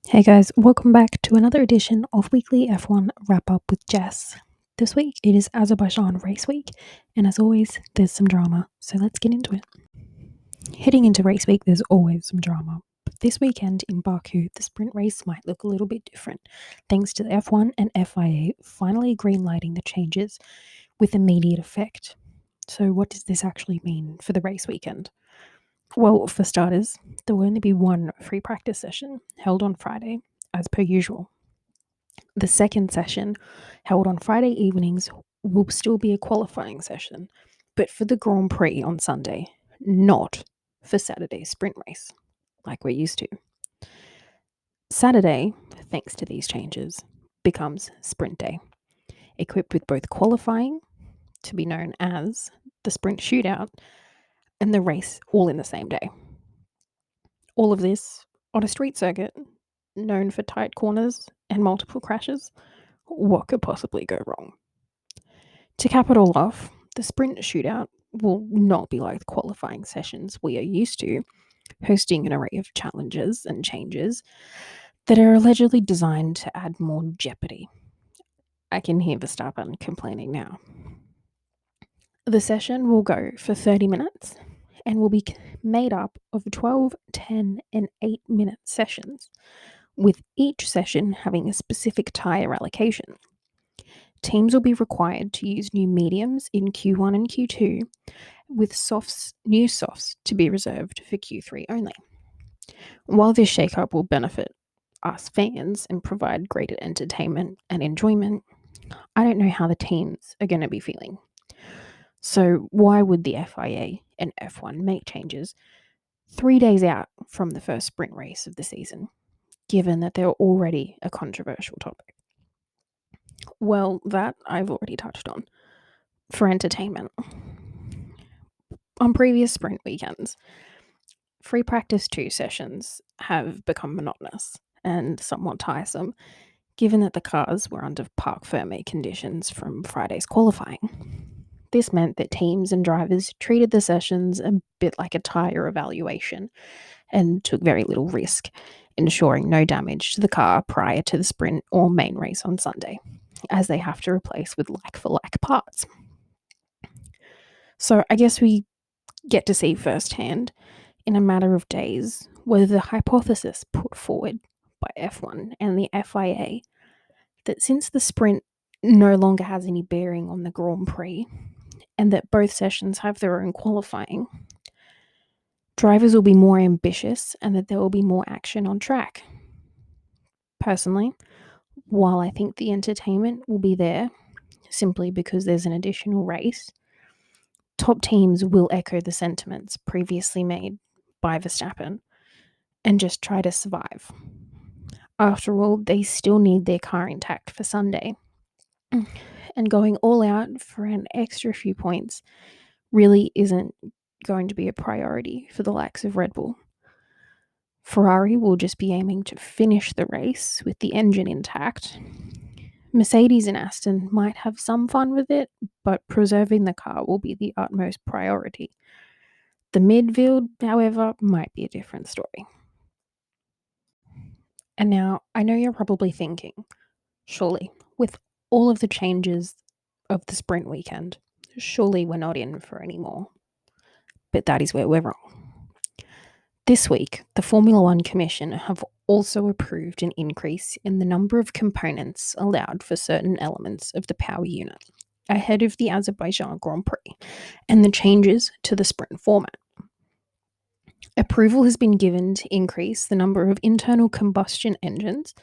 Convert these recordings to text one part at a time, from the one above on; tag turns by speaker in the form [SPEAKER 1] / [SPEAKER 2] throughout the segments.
[SPEAKER 1] Hey guys, welcome back to another edition of Weekly F1 Wrap Up with Jess. This week it is Azerbaijan race week, and as always, there's some drama, so let's get into it. Heading into race week, there's always some drama, but this weekend in Baku, the sprint race might look a little bit different, thanks to the F1 and FIA finally greenlighting the changes with immediate effect. So, what does this actually mean for the race weekend? Well, for starters, there will only be one free practice session held on Friday, as per usual. The second session, held on Friday evenings, will still be a qualifying session, but for the Grand Prix on Sunday, not for Saturday's sprint race, like we're used to. Saturday, thanks to these changes, becomes sprint day, equipped with both qualifying, to be known as the sprint shootout, and the race all in the same day. All of this on a street circuit known for tight corners and multiple crashes. What could possibly go wrong? To cap it all off, the sprint shootout will not be like the qualifying sessions we are used to, hosting an array of challenges and changes that are allegedly designed to add more jeopardy. I can hear Verstappen complaining now. The session will go for 30 minutes and will be made up of 12, 10, and 8-minute sessions, with each session having a specific tyre allocation. Teams will be required to use new mediums in Q1 and Q2, with new softs to be reserved for Q3 only. While this shake-up will benefit us fans and provide greater entertainment and enjoyment, I don't know how the teams are going to be feeling. So why would the FIA and F1 make changes 3 days out from the first sprint race of the season, given that they're already a controversial topic? Well, that I've already touched on. For entertainment. On previous sprint weekends, free practice 2 sessions have become monotonous and somewhat tiresome, given that the cars were under parc fermé conditions from Friday's qualifying. This meant that teams and drivers treated the sessions a bit like a tyre evaluation and took very little risk, ensuring no damage to the car prior to the sprint or main race on Sunday, as they have to replace with like-for-like parts. So I guess we get to see firsthand, in a matter of days, whether the hypothesis put forward by F1 and the FIA that since the sprint no longer has any bearing on the Grand Prix and that both sessions have their own qualifying, drivers will be more ambitious and that there will be more action on track. Personally, while I think the entertainment will be there simply because there's an additional race, top teams will echo the sentiments previously made by Verstappen and just try to survive. After all, they still need their car intact for Sunday. And going all out for an extra few points really isn't going to be a priority for the likes of Red Bull. Ferrari will just be aiming to finish the race with the engine intact. Mercedes and Aston might have some fun with it, but preserving the car will be the utmost priority. The midfield, however, might be a different story. And now, I know you're probably thinking, surely, with all of the changes of the sprint weekend, surely we're not in for any more. But that is where we're wrong. This week, the Formula One Commission have also approved an increase in the number of components allowed for certain elements of the power unit ahead of the Azerbaijan Grand Prix and the changes to the sprint format. Approval has been given to increase the number of internal combustion engines,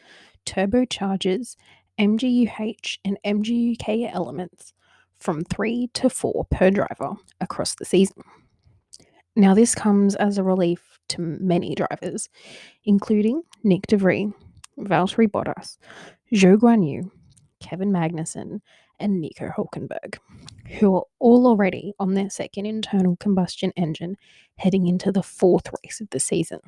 [SPEAKER 1] turbochargers, MGUH, and MGUK elements from 3 to 4 per driver across the season. Now, this comes as a relief to many drivers, including Nick De Vries, Valtteri Bottas, Zhou Guanyu, Kevin Magnussen, and Nico Hulkenberg, who are all already on their second internal combustion engine heading into the 4th race of the season.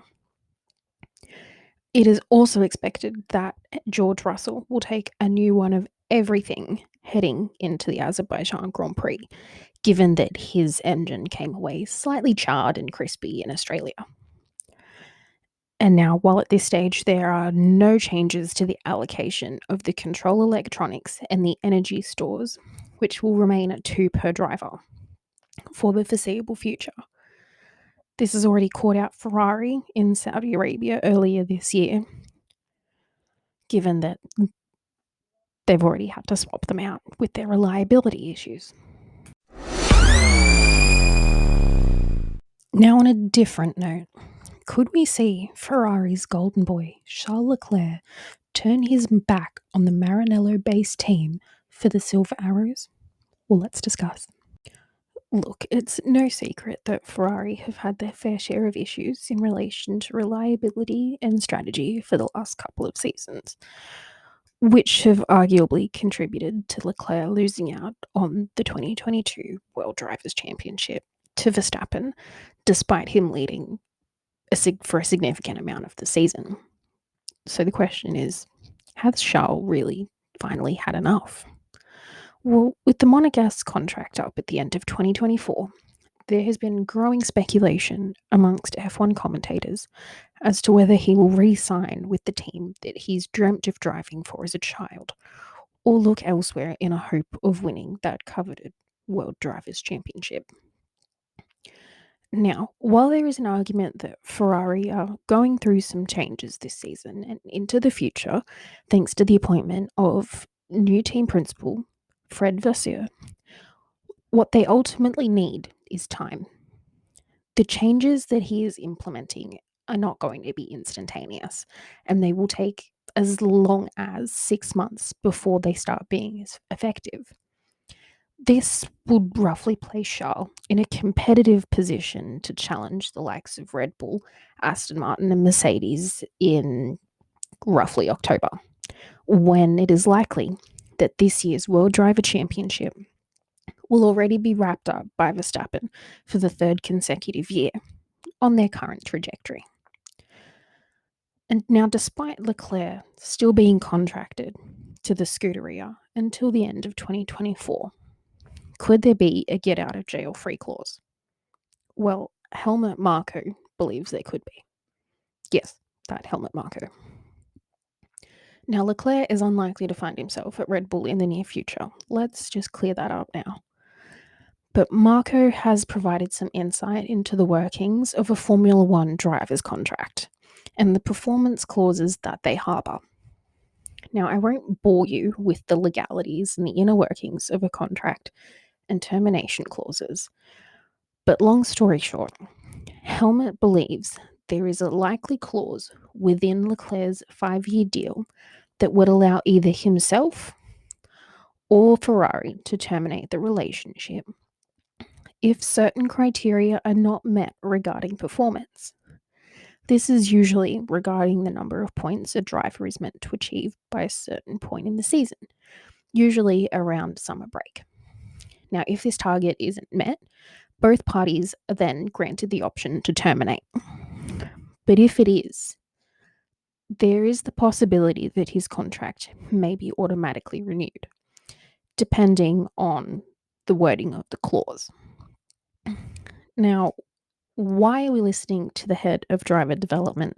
[SPEAKER 1] It is also expected that George Russell will take a new one of everything heading into the Azerbaijan Grand Prix, given that his engine came away slightly charred and crispy in Australia. And now, while at this stage there are no changes to the allocation of the control electronics and the energy stores, which will remain at 2 per driver for the foreseeable future. This has already caught out Ferrari in Saudi Arabia earlier this year, given that they've already had to swap them out with their reliability issues. Now, on a different note, could we see Ferrari's golden boy, Charles Leclerc, turn his back on the Maranello-based team for the Silver Arrows? Well, let's discuss. Look, it's no secret that Ferrari have had their fair share of issues in relation to reliability and strategy for the last couple of seasons, which have arguably contributed to Leclerc losing out on the 2022 World Drivers' Championship to Verstappen, despite him leading for a significant amount of the season. So the question is, has Charles really finally had enough? Well, with the Monegasque contract up at the end of 2024, there has been growing speculation amongst F1 commentators as to whether he will re-sign with the team that he's dreamt of driving for as a child, or look elsewhere in a hope of winning that coveted World Drivers' Championship. Now, while there is an argument that Ferrari are going through some changes this season and into the future, thanks to the appointment of new team principal Fred Vasseur, what they ultimately need is time. The changes that he is implementing are not going to be instantaneous, and they will take as long as 6 months before they start being as effective. This would roughly place Charles in a competitive position to challenge the likes of Red Bull, Aston Martin, and Mercedes in roughly October, when it is likely that this year's World Driver Championship will already be wrapped up by Verstappen for the 3rd consecutive year on their current trajectory. And now, despite Leclerc still being contracted to the Scuderia until the end of 2024, could there be a get out of jail free clause? Well, Helmut Marko believes there could be. Yes, that Helmut Marko. Now, Leclerc is unlikely to find himself at Red Bull in the near future. Let's just clear that up now. But Marko has provided some insight into the workings of a Formula One driver's contract and the performance clauses that they harbour. Now, I won't bore you with the legalities and the inner workings of a contract and termination clauses, but long story short, Helmut believes there is a likely clause within Leclerc's 5-year deal that would allow either himself or Ferrari to terminate the relationship if certain criteria are not met regarding performance. This is usually regarding the number of points a driver is meant to achieve by a certain point in the season, usually around summer break. Now, if this target isn't met, both parties are then granted the option to terminate. But if it is, there is the possibility that his contract may be automatically renewed, depending on the wording of the clause. Now, why are we listening to the head of driver development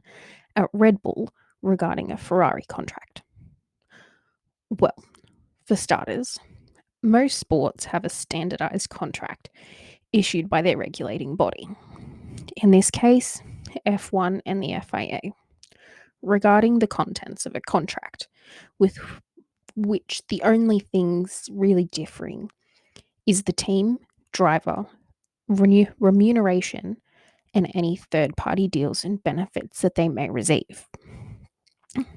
[SPEAKER 1] at Red Bull regarding a Ferrari contract? Well, for starters, most sports have a standardized contract issued by their regulating body. In this case, F1 and the FIA, regarding the contents of a contract, with which the only things really differing is the team, driver, remuneration, and any third-party deals and benefits that they may receive.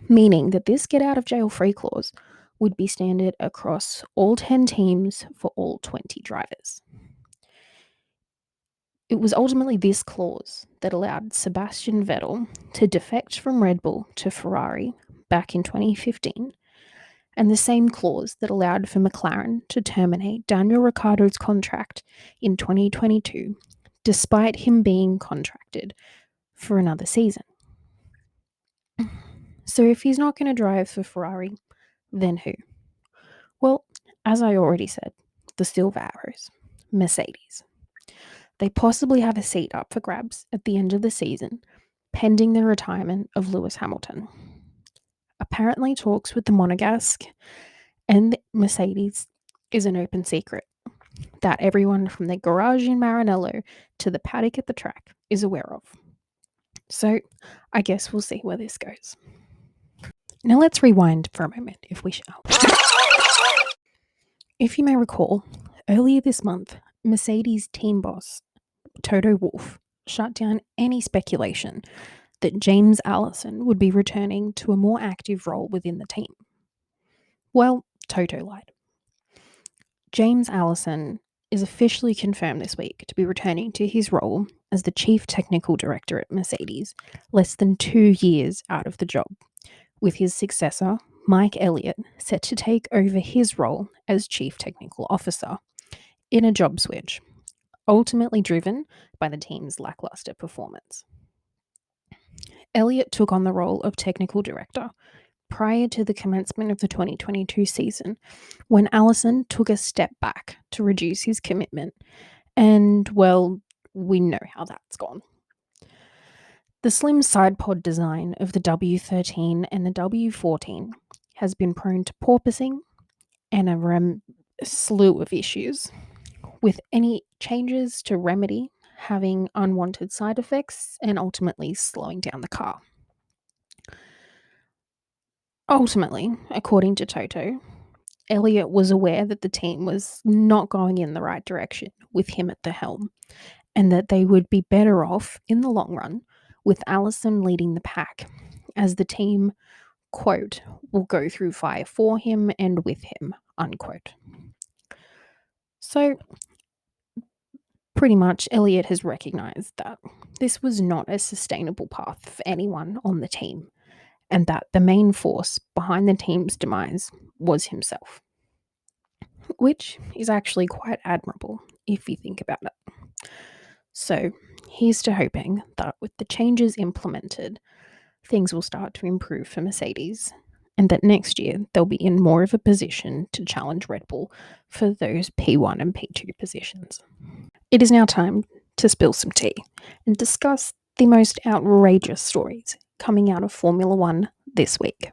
[SPEAKER 1] Meaning that this get out of jail free clause would be standard across all 10 teams for all 20 drivers. It was ultimately this clause that allowed Sebastian Vettel to defect from Red Bull to Ferrari back in 2015, and the same clause that allowed for McLaren to terminate Daniel Ricciardo's contract in 2022, despite him being contracted for another season. So if he's not going to drive for Ferrari, then who? Well, as I already said, the Silver Arrows, Mercedes. They possibly have a seat up for grabs at the end of the season, pending the retirement of Lewis Hamilton. Apparently, talks with the Monegasque and Mercedes is an open secret that everyone from the garage in Maranello to the paddock at the track is aware of. So I guess we'll see where this goes. Now let's rewind for a moment, if we shall. If you may recall, earlier this month, Mercedes team boss Toto Wolff shut down any speculation that James Allison would be returning to a more active role within the team. Well, Toto lied. James Allison is officially confirmed this week to be returning to his role as the Chief Technical Director at Mercedes, less than 2 years out of the job, with his successor, Mike Elliott, set to take over his role as Chief Technical Officer in a job switch, ultimately driven by the team's lackluster performance. Elliott took on the role of Technical Director prior to the commencement of the 2022 season, when Allison took a step back to reduce his commitment, and, well, we know how that's gone. The slim side pod design of the W13 and the W14 has been prone to porpoising and a slew of issues, with any changes to remedy having unwanted side effects and ultimately slowing down the car. Ultimately, according to Toto, Elliott was aware that the team was not going in the right direction with him at the helm, and that they would be better off in the long run with Allison leading the pack, as the team, quote, will go through fire for him and with him, unquote. So, pretty much, Elliott has recognised that this was not a sustainable path for anyone on the team, and that the main force behind the team's demise was himself. Which is actually quite admirable if you think about it. So here's to hoping that with the changes implemented, things will start to improve for Mercedes, and that next year they'll be in more of a position to challenge Red Bull for those P1 and P2 positions. It is now time to spill some tea and discuss the most outrageous stories coming out of Formula One this week.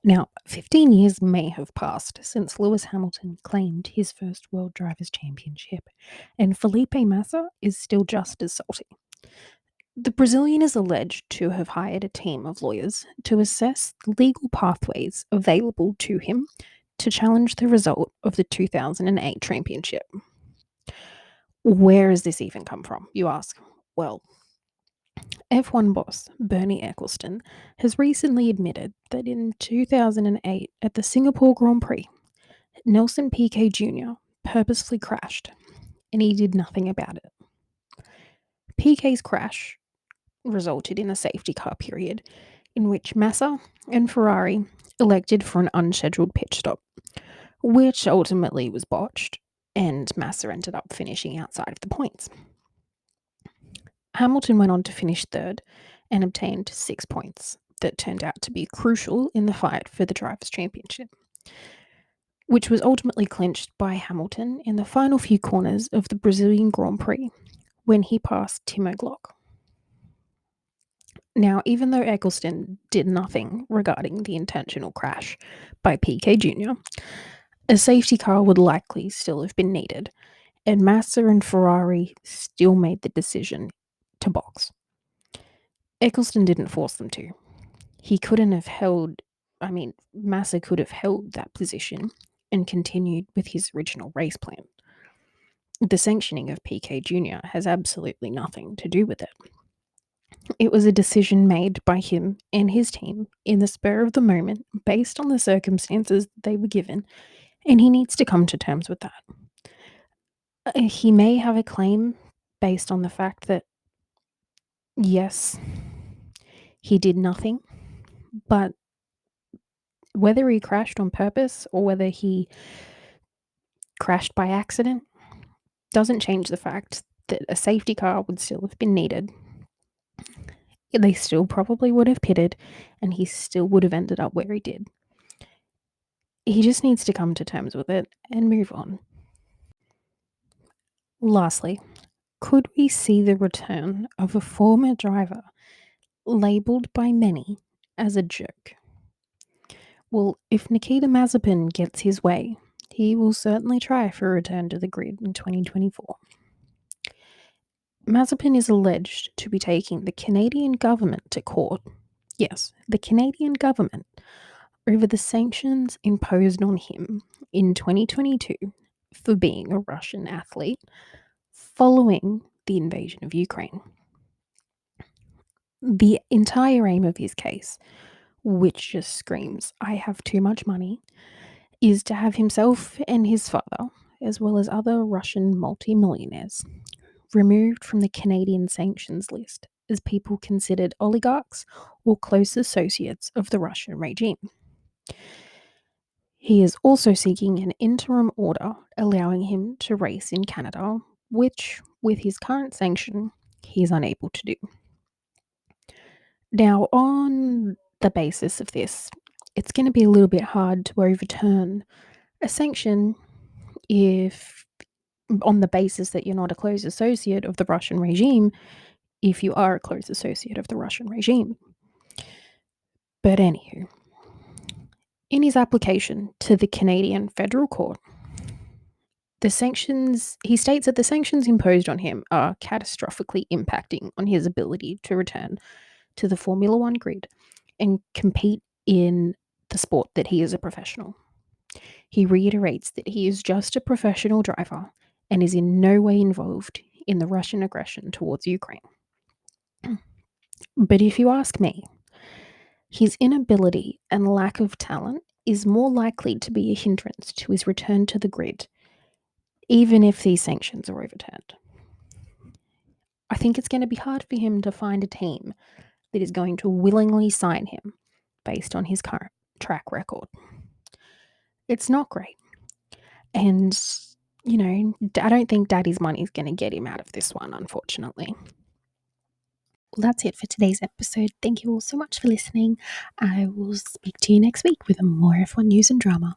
[SPEAKER 1] Now, 15 years may have passed since Lewis Hamilton claimed his first World Drivers' Championship, and Felipe Massa is still just as salty. The Brazilian is alleged to have hired a team of lawyers to assess the legal pathways available to him to challenge the result of the 2008 championship. Where has this even come from, you ask? Well, F1 boss Bernie Ecclestone has recently admitted that in 2008 at the Singapore Grand Prix, Nelson Piquet Jr. purposely crashed, and he did nothing about it. Piquet's crash resulted in a safety car period in which Massa and Ferrari elected for an unscheduled pit stop, which ultimately was botched, and Massa ended up finishing outside of the points. Hamilton went on to finish third and obtained 6 points that turned out to be crucial in the fight for the Drivers' Championship, which was ultimately clinched by Hamilton in the final few corners of the Brazilian Grand Prix when he passed Timo Glock. Now, even though Ecclestone did nothing regarding the intentional crash by Piquet Jr., a safety car would likely still have been needed, and Massa and Ferrari still made the decision to box. Ecclestone didn't force them to. He couldn't have Massa could have held that position and continued with his original race plan. The sanctioning of Piquet Jr. has absolutely nothing to do with it. It was a decision made by him and his team in the spur of the moment based on the circumstances they were given, and he needs to come to terms with that. He may have a claim based on the fact that, yes, he did nothing, but whether he crashed on purpose or whether he crashed by accident doesn't change the fact that a safety car would still have been needed. They still probably would have pitted, and he still would have ended up where he did. He just needs to come to terms with it and move on. Lastly, could we see the return of a former driver labelled by many as a joke? Well, if Nikita Mazepin gets his way, he will certainly try for a return to the grid in 2024. Mazepin is alleged to be taking the Canadian government to court. Yes, the Canadian government, over the sanctions imposed on him in 2022 for being a Russian athlete following the invasion of Ukraine. The entire aim of his case, which just screams, I have too much money, is to have himself and his father, as well as other Russian multimillionaires, removed from the Canadian sanctions list as people considered oligarchs or close associates of the Russian regime. He is also seeking an interim order allowing him to race in Canada, which, with his current sanction, he is unable to do. Now, on the basis of this, it's going to be a little bit hard to overturn a sanction if, on the basis that you're not a close associate of the Russian regime, if you are a close associate of the Russian regime. But anywho, in his application to the Canadian Federal Court, he states that the sanctions imposed on him are catastrophically impacting on his ability to return to the Formula One grid and compete in the sport that he is a professional. He reiterates that he is just a professional driver and is in no way involved in the Russian aggression towards Ukraine. But if you ask me, his inability and lack of talent is more likely to be a hindrance to his return to the grid, even if these sanctions are overturned. I think it's going to be hard for him to find a team that is going to willingly sign him based on his current track record. It's not great. And, I don't think daddy's money is going to get him out of this one, unfortunately. Well, that's it for today's episode. Thank you all so much for listening. I will speak to you next week with more F1 news and drama.